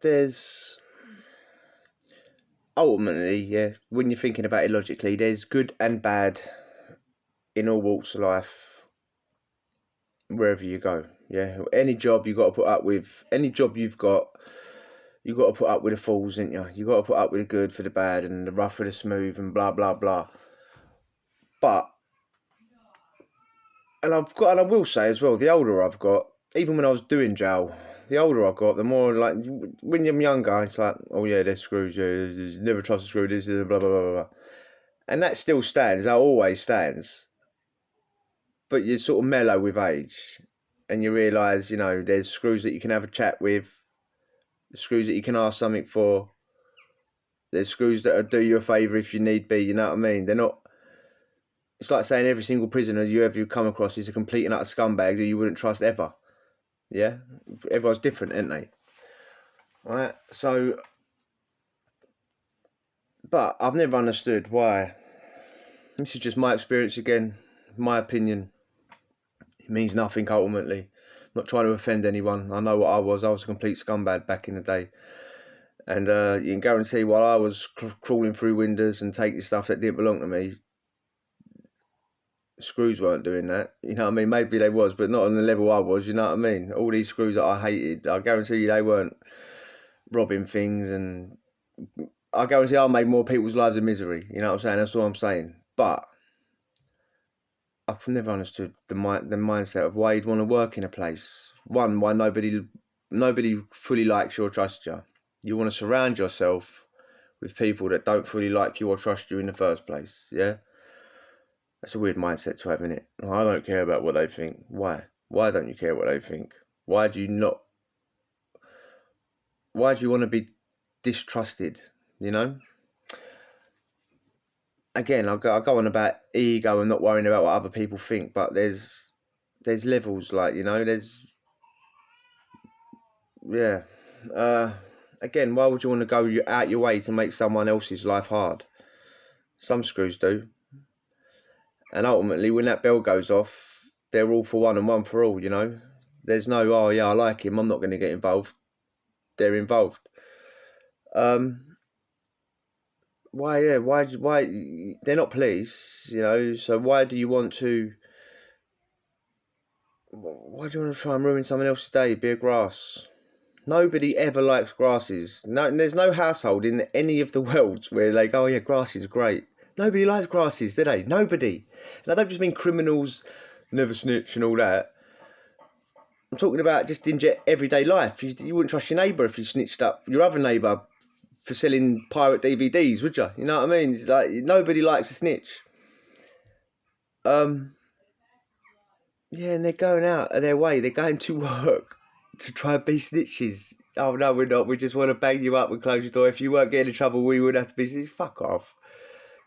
there's ultimately, yeah, when you're thinking about it logically, there's good and bad in all walks of life, wherever you go. Yeah, any job you got to put up with. Any job you got to put up with the falls, ain't you? You got to put up with the good for the bad and the rough for the smooth and blah blah blah. But and I will say as well, the older I've got, even when I was doing jail, the older I got, the more like when you're younger, it's like, oh yeah, there's screws, yeah, never trust a screw, this is blah blah blah blah, and that still stands. That always stands. But you sort of mellow with age, and you realise, there's screws that you can have a chat with, screws that you can ask something for. There's screws that'll do you a favour if you need be. You know what I mean? They're not. It's like saying every single prisoner you come across is a complete and utter scumbag who you wouldn't trust ever. Yeah, everyone's different, aren't they? Right. So, but I've never understood why. This is just my experience again, my opinion. It means nothing ultimately. I'm not trying to offend anyone. I know what I was. I was a complete scumbag back in the day. And you can guarantee while I was crawling through windows and taking stuff that didn't belong to me, screws weren't doing that. You know what I mean? Maybe they was, but not on the level I was. You know what I mean? All these screws that I hated, I guarantee you they weren't robbing things, and I guarantee I made more people's lives a misery. You know what I'm saying? That's all I'm saying. But I've never understood the mindset of why you'd want to work in a place. One, why nobody fully likes you or trusts you. You want to surround yourself with people that don't fully like you or trust you in the first place. Yeah, that's a weird mindset to have, isn't it? I don't care about what they think. Why? Why don't you care what they think? Why do you not? Why do you want to be distrusted? You know. Again, I'll go on about ego and not worrying about what other people think, but there's levels, like, there's, yeah. Again, why would you want to go out your way to make someone else's life hard? Some screws do. And ultimately, when that bell goes off, they're all for one and one for all, There's no, oh yeah, I like him, I'm not going to get involved. They're involved. Why they're not police, so why do you want to try and ruin someone else's day, be a grass? Nobody ever likes grasses. No, there's no household in any of the worlds where they go, oh yeah, grass is great. Nobody likes grasses, do they? Nobody. And I don't just mean criminals, never snitch and all that. I'm talking about just in everyday life. You wouldn't trust your neighbour if you snitched up your other neighbour for selling pirate DVDs, would you? You know what I mean? It's like, nobody likes a snitch. Yeah, and they're going out of their way. They're going to work to try and be snitches. Oh no, we're not. We just want to bang you up and close your door. If you weren't getting in trouble, we would have to be snitches. Fuck off.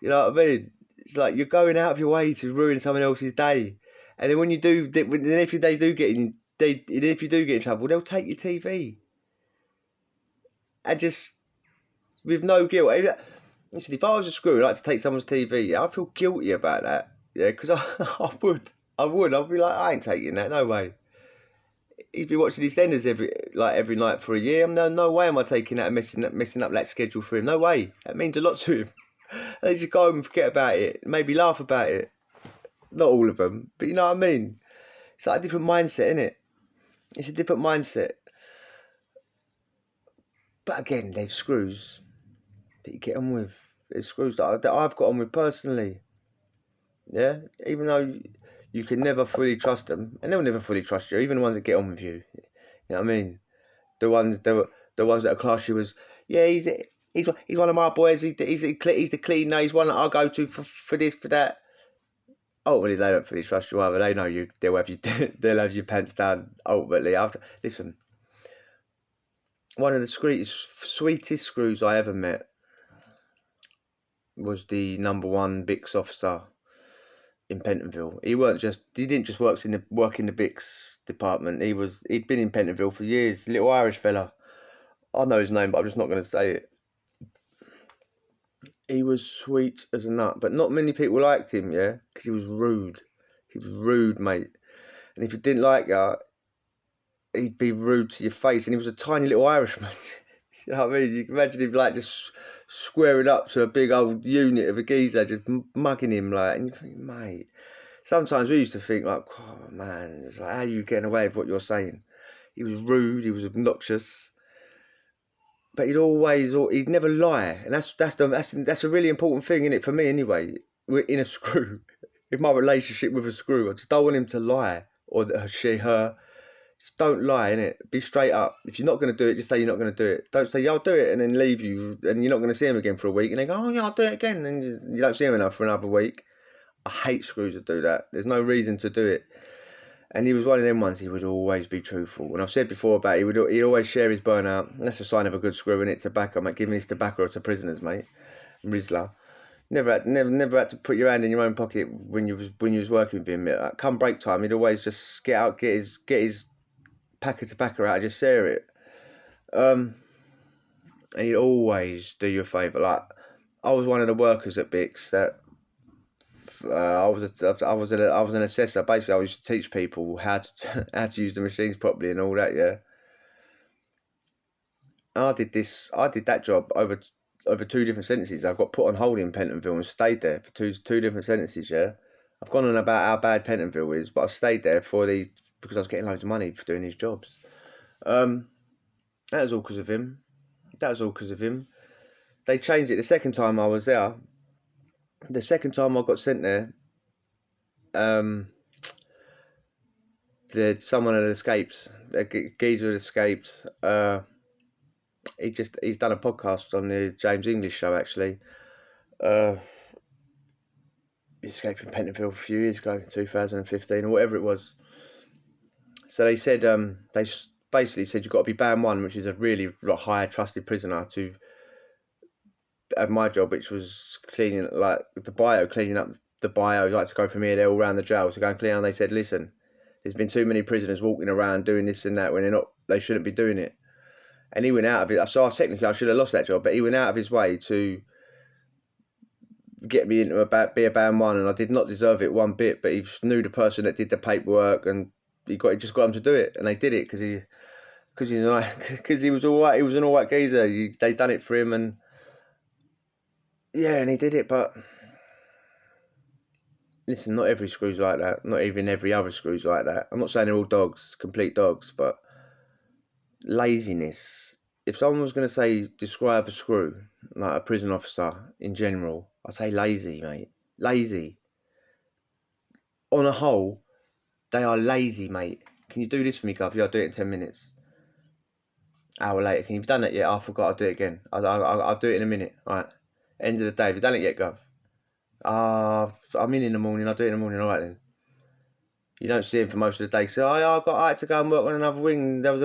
You know what I mean? It's like you're going out of your way to ruin someone else's day, and then when you do, if they do get in, if you do get in trouble, they'll take your TV, and just with no guilt. Listen, if I was a screw and like to take someone's TV, I'd feel guilty about that. Yeah, because I would. I'd be like, I ain't taking that. No way. He's been watching EastEnders every night for a year. No way am I taking that and messing up that schedule for him. No way. That means a lot to him. They just go home and forget about it. Maybe laugh about it. Not all of them, but you know what I mean. It's like a different mindset, isn't it? It's a different mindset. But again, there's screws that you get on with. There's screws that I've got on with personally. Yeah, even though you can never fully trust them, and they'll never fully trust you. Even the ones that get on with you. You know what I mean? The ones that are class you as, yeah, he's one of my boys. He's the cleaner. He's one that I'll go to for this, for that. Ultimately, they don't fully trust you either. They know you. They'll have you. They'll have your pants down. Ultimately, listen. One of the sweetest screws I ever met was the #1 Bix officer in Pentonville. He didn't just work in the Bix department. He'd been in Pentonville for years. Little Irish fella. I know his name, but I'm just not going to say it. He was sweet as a nut, but not many people liked him, yeah, because he was rude. He was rude, mate. And if you didn't like that, he'd be rude to your face. And he was a tiny little Irishman. You know what I mean? You can imagine him like just squaring up to a big old unit of a geezer, just mugging him like, and you think, mate. Sometimes we used to think like, oh man, it's like, how are you getting away with what you're saying? He was rude, he was obnoxious, but he'd never lie, and that's a really important thing, isn't it, for me anyway? We're in a screw. In my relationship with a screw, I just don't want him to lie, or she, her. Just don't lie, innit? Be straight up. If you're not going to do it, just say you're not going to do it. Don't say, yeah, I'll do it, and then leave you, and you're not going to see him again for a week, and they go, oh yeah, I'll do it again, and you don't see him enough for another week. I hate screws that do that. There's no reason to do it. And he was one of them ones, he would always be truthful. And I've said before about he'd always share his burnout. That's a sign of a good screw, innit? Tobacco, mate. Giving his tobacco to prisoners, mate. Rizla. Never had to put your hand in your own pocket when you was working with him. Come break time, he'd always just get his pack of tobacco out and just share it. And he'd always do you a favour. Like, I was one of the workers at Bix that I was an assessor. Basically, I used to teach people how to how to use the machines properly and all that. Yeah, and I did that job over 2 different sentences. I got put on hold in Pentonville and stayed there for two different sentences. Yeah, I've gone on about how bad Pentonville is, but I stayed there because I was getting loads of money for doing these jobs. That was all because of him. They changed it the second time I was there. The second time I got sent there, someone had escaped. The geezer had escaped. He's done a podcast on the James English show actually. He escaped from Pentonville a few years ago, 2015 or whatever it was. So they said they basically said you've got to be band 1, which is a really high trusted prisoner, to have my job, which was cleaning like cleaning up the bio. Like to go from here there all around the jail to go and clean. And they said, listen, there's been too many prisoners walking around doing this and that when they shouldn't be doing it. And he went out of it. So technically I should have lost that job, but he went out of his way to get me into be a band 1, and I did not deserve it one bit. But he knew the person that did the paperwork, and he just got him to do it, and they did it because he was all right. He was an all right geezer. They done it for him, and yeah, and he did it. But listen, not every screw's like that. Not even every other screw's like that. I'm not saying they're all dogs, complete dogs, but laziness. If someone was going to describe a screw, like a prison officer in general, I'd say lazy, mate. Lazy. On a whole, they are lazy, mate. Can you do this for me, Gov? Yeah, I'll do it in 10 minutes. Hour later, can you have done that yet? I forgot, I'll do it again. I'll do it in a minute. Alright. End of the day, have you done it yet, Gov? I'm in the morning, I'll do it in the morning. Alright then. You don't see him for most of the day. So I had to go and work on another wing. There was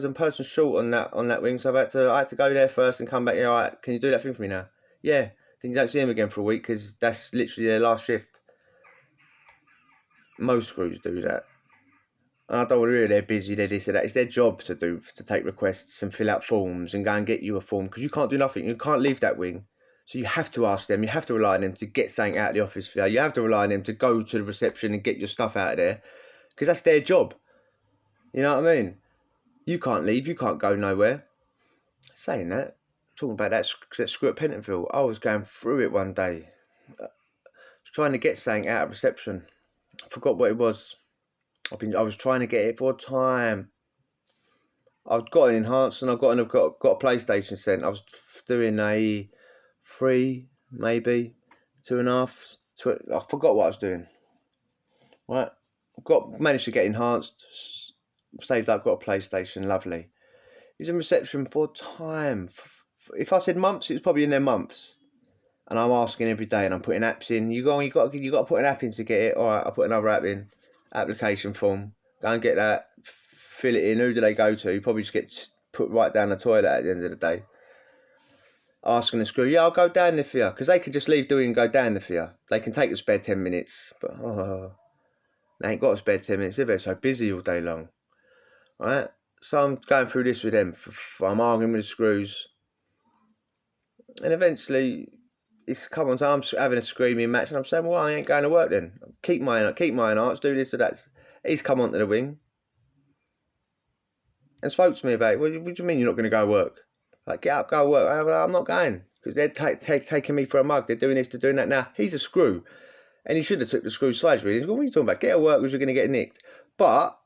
a person short on that wing, so I had to go there first and come back. Yeah, alright, can you do that thing for me now? Yeah. Then you don't see him again for a week because that's literally their last shift. Most screws do that. And I don't want to hear they're busy, they're this and that. It's their job to take requests and fill out forms and go and get you a form, because you can't do nothing. You can't leave that wing. So you have to ask them, you have to rely on them to get something out of the office for you. You have to rely on them to go to the reception and get your stuff out of there, because that's their job. You know what I mean? You can't leave, you can't go nowhere. Saying that, talking about that screw at Pentonville, I was going through it one day. I was trying to get something out of reception. I forgot what it was. I was trying to get it for time. I've got an enhanced and I've got a PlayStation sent. I was doing a 3, maybe 2.5. I forgot what I was doing. Right, managed to get enhanced. Saved up, got a PlayStation. Lovely. He's in reception for time. If I said months, it was probably in their months. And I'm asking every day, and I'm putting apps in. You got to put an app in to get it. All right, I'll put another app in. Application form. Go and get that. Fill it in. Who do they go to? You probably just get put right down the toilet at the end of the day. Asking the screw, yeah, I'll go down there for you, because they can just leave doing and go down there for you. They can take a spare 10 minutes, but they ain't got a spare 10 minutes. They're so busy all day long. All right, so I'm going through this with them. I'm arguing with the screws, and eventually it's come on time. I'm having a screaming match, and I'm saying, well, I ain't going to work then. Keep my hearts, do this or that. He's come onto the wing and spoke to me about it. What do you mean you're not going to go work? Like, get up, go work. I'm not going. Because they're taking me for a mug. They're doing this, they're doing that. Now, he's a screw. And he should have took the screw sides, really. He's going, what are you talking about? Get to work because you're going to get nicked. But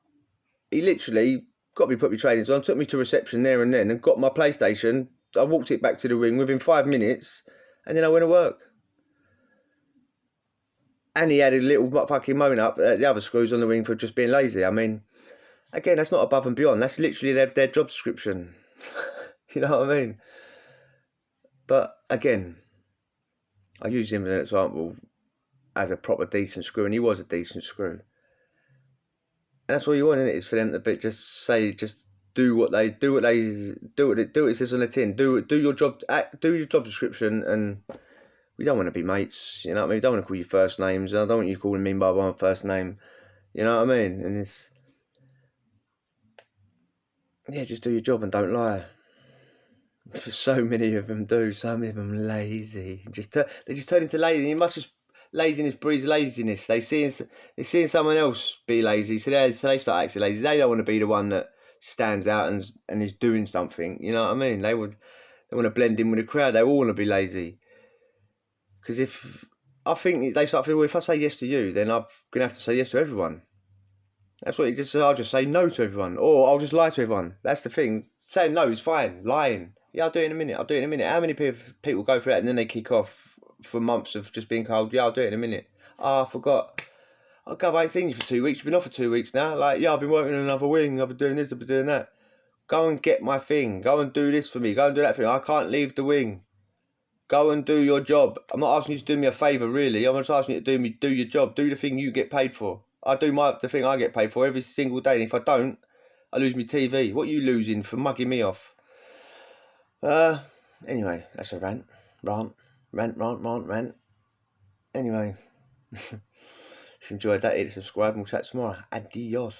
he literally got me, put me trainers on, took me to reception there and then, and got my PlayStation. I walked it back to the ring within 5 minutes, and then I went to work. And he had a little fucking moan up at the other screws on the ring for just being lazy. I mean, again, that's not above and beyond. That's literally their job description. You know what I mean? But again, I use him as an example as a proper decent screw, and he was a decent screw. And that's all you want, isn't it? Is for them to just say, just do what it says on the tin. Do your job, do your job description, and we don't want to be mates. You know what I mean? We don't want to call you first names. I don't want you calling me by my first name. You know what I mean? And it's, yeah, just do your job and don't lie. So many of them do. So many of them lazy. They just turn into lazy. You must just laziness breeds laziness. They're seeing someone else be lazy, so they start acting lazy. They don't want to be the one that stands out and is doing something. You know what I mean? They want to blend in with the crowd. They all want to be lazy. Because I think they start feeling, well, if I say yes to you, then I'm gonna have to say yes to everyone. That's what I'll just say no to everyone, or I'll just lie to everyone. That's the thing. Saying no is fine. Lying, yeah, I'll do it in a minute. How many people go through that and then they kick off for months of just being told, yeah, I'll do it in a minute. Oh, I forgot. Oh, God, I ain't seen you for 2 weeks. You've been off for 2 weeks now. Like, yeah, I've been working on another wing. I've been doing this. I've been doing that. Go and get my thing. Go and do this for me. Go and do that for me. I can't leave the wing. Go and do your job. I'm not asking you to do me a favour, really. I'm just asking you to do your job. Do the thing you get paid for. I do the thing I get paid for every single day. And if I don't, I lose my TV. What are you losing for mugging me off? Anyway, that's a rant. Rant. Anyway, if you enjoyed that, hit subscribe and we'll chat tomorrow. Adios.